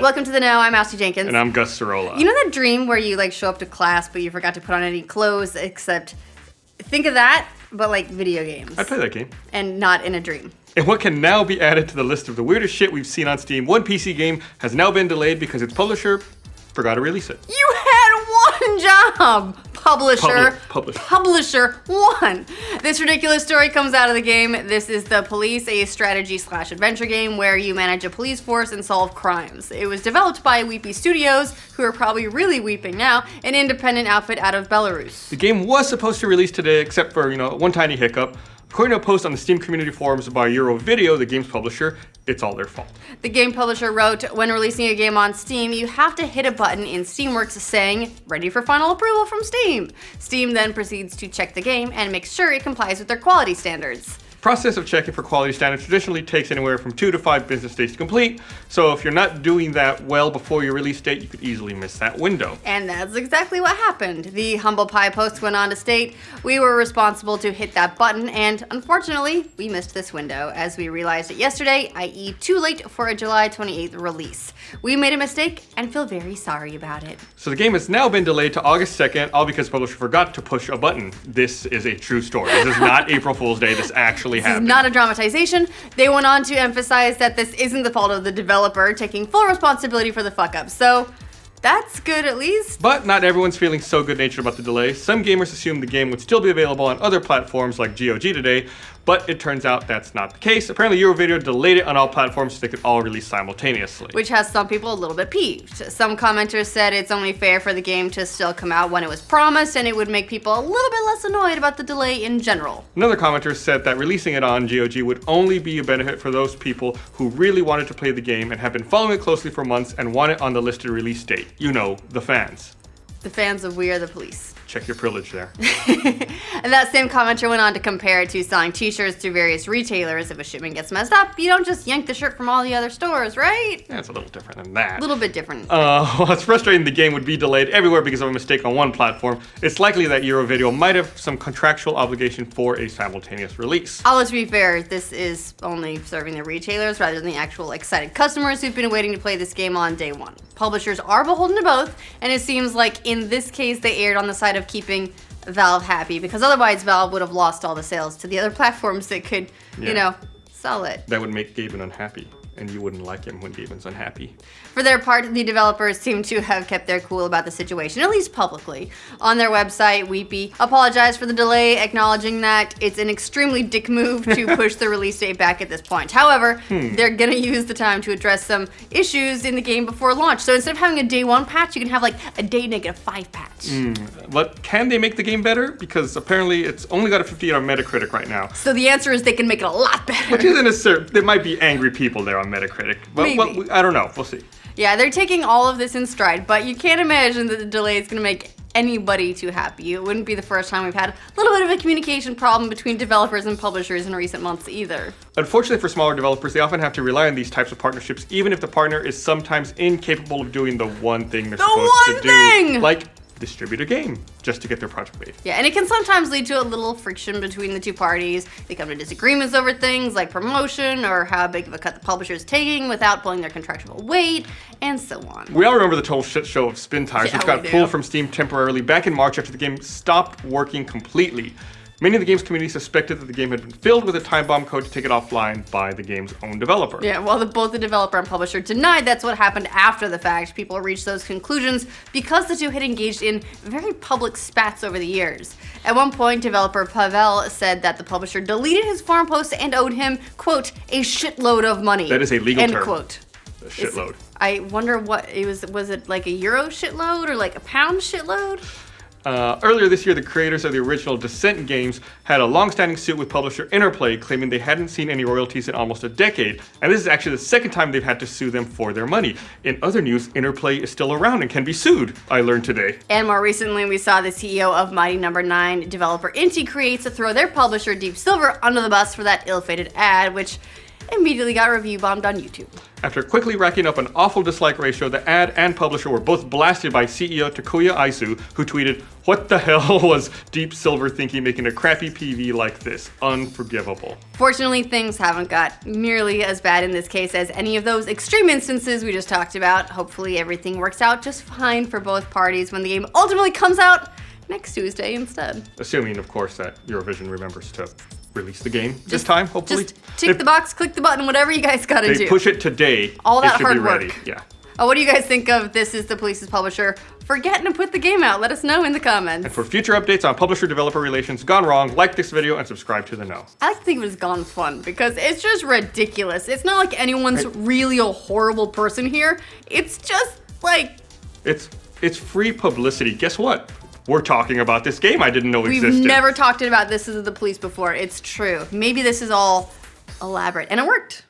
Welcome to The Know. I'm Ashley Jenkins. And I'm Gus Sorola. You know that dream where you show up to class but you forgot to put on any clothes except think of that, but video games. I play that game. And not in a dream. And what can now be added to the list of the weirdest shit we've seen on Steam, one PC game has now been delayed because its publisher forgot to release it. You had one job! Publisher 1. This ridiculous story comes out of the game. This is The Police, a strategy/adventure game where you manage a police force and solve crimes. It was developed by Weepy Studios, who are probably really weeping now, an independent outfit out of Belarus. The game was supposed to release today, except for, one tiny hiccup. According to a post on the Steam community forums by Video, the game's publisher, it's all their fault. The game publisher wrote, when releasing a game on Steam, you have to hit a button in Steamworks saying, ready for final approval from Steam. Steam then proceeds to check the game and make sure it complies with their quality standards. The process of checking for quality standards traditionally takes anywhere from 2 to 5 business days to complete, so if you're not doing that well before your release date, you could easily miss that window. And that's exactly what happened. The Humble Pie post went on to state, we were responsible to hit that button, and unfortunately, we missed this window, as we realized it yesterday, i.e. too late for a July 28th release. We made a mistake and feel very sorry about it. So the game has now been delayed to August 2nd, all because the publisher forgot to push a button. This is a true story. This is not April Fool's Day, this actually This happened. is not a dramatization. They went on to emphasize that this isn't the fault of the developer, taking full responsibility for the fuck-up. So, that's good at least. But not everyone's feeling so good-natured about the delay. Some gamers assumed the game would still be available on other platforms like GOG today, but it turns out that's not the case. Apparently Video delayed it on all platforms so they could all release simultaneously. Which has some people a little bit peeved. Some commenters said it's only fair for the game to still come out when it was promised, and it would make people a little bit less annoyed about the delay in general. Another commenter said that releasing it on GOG would only be a benefit for those people who really wanted to play the game and have been following it closely for months and want it on the listed release date. The fans. The fans of We Are the Police. Check your privilege there. And that same commenter went on to compare it to selling t-shirts through various retailers. If a shipment gets messed up, you don't just yank the shirt from all the other stores, right? Yeah, it's a little different than that. A little bit different. While it's frustrating the game would be delayed everywhere because of a mistake on one platform, it's likely that Video might have some contractual obligation for a simultaneous release. Let's be fair, this is only serving the retailers rather than the actual excited customers who've been waiting to play this game on day one. Publishers are beholden to both, and it seems like in this case they erred on the side of keeping Valve happy, because otherwise Valve would have lost all the sales to the other platforms that could, sell it. That would make Gaben unhappy, and you wouldn't like him when Gaben's unhappy. For their part, the developers seem to have kept their cool about the situation, at least publicly. On their website, Weepy apologized for the delay, acknowledging that it's an extremely dick move to push the release date back at this point. However, they're gonna use the time to address some issues in the game before launch. So instead of having a day 1 patch, you can have a day -5 patch. But can they make the game better? Because apparently it's only got a 58 on Metacritic right now. So the answer is they can make it a lot better. Which isn't necessarily, there might be angry people there on Metacritic. But Maybe. I don't know, we'll see. Yeah, they're taking all of this in stride, but you can't imagine that the delay is going to make anybody too happy. It wouldn't be the first time we've had a little bit of a communication problem between developers and publishers in recent months either. Unfortunately for smaller developers, they often have to rely on these types of partnerships, even if the partner is sometimes incapable of doing the one thing they're supposed to do. Like distribute a game just to get their project made. Yeah, and it can sometimes lead to a little friction between the two parties. They come to disagreements over things like promotion or how big of a cut the publisher is taking without pulling their contractual weight, and so on. We all remember the total shit show of Spin Tires, which got pulled from Steam temporarily back in March after the game stopped working completely. Many of the game's community suspected that the game had been filled with a time bomb code to take it offline by the game's own developer. Yeah, well, both the developer and publisher denied that's what happened after the fact. People reached those conclusions because the two had engaged in very public spats over the years. At one point, developer Pavel said that the publisher deleted his forum post and owed him, quote, a shitload of money. That is a legal term. End quote. A shitload. I wonder what it was it like a euro shitload or like a pound shitload? Earlier this year, the creators of the original Descent games had a long-standing suit with publisher Interplay, claiming they hadn't seen any royalties in almost a decade. And this is actually the second time they've had to sue them for their money. In other news, Interplay is still around and can be sued, I learned today. And more recently, we saw the CEO of Mighty No. 9 developer Inti Creates to throw their publisher Deep Silver under the bus for that ill-fated ad, which immediately got review bombed on YouTube. After quickly racking up an awful dislike ratio, the ad and publisher were both blasted by CEO Takuya Aisu, who tweeted, "What the hell was Deep Silver thinking making a crappy PV like this? Unforgivable." Fortunately, things haven't got nearly as bad in this case as any of those extreme instances we just talked about. Hopefully everything works out just fine for both parties when the game ultimately comes out next Tuesday instead. Assuming, of course, that Eurovision remembers to release the game this time, hopefully. Just tick the box, click the button, whatever you guys gotta do. They push it today. All that it should hard be ready. work. Yeah. What do you guys think of This Is the Police's publisher forgetting to put the game out? Let us know in the comments. And for future updates on publisher-developer relations gone wrong, like this video and subscribe to The Know. I like to think of it as gone fun because it's just ridiculous. It's not like anyone's really a horrible person here. It's just like... It's free publicity. Guess what? We're talking about this game I didn't know existed. We've never talked about This Is the Police before. It's true. Maybe this is all elaborate. And it worked.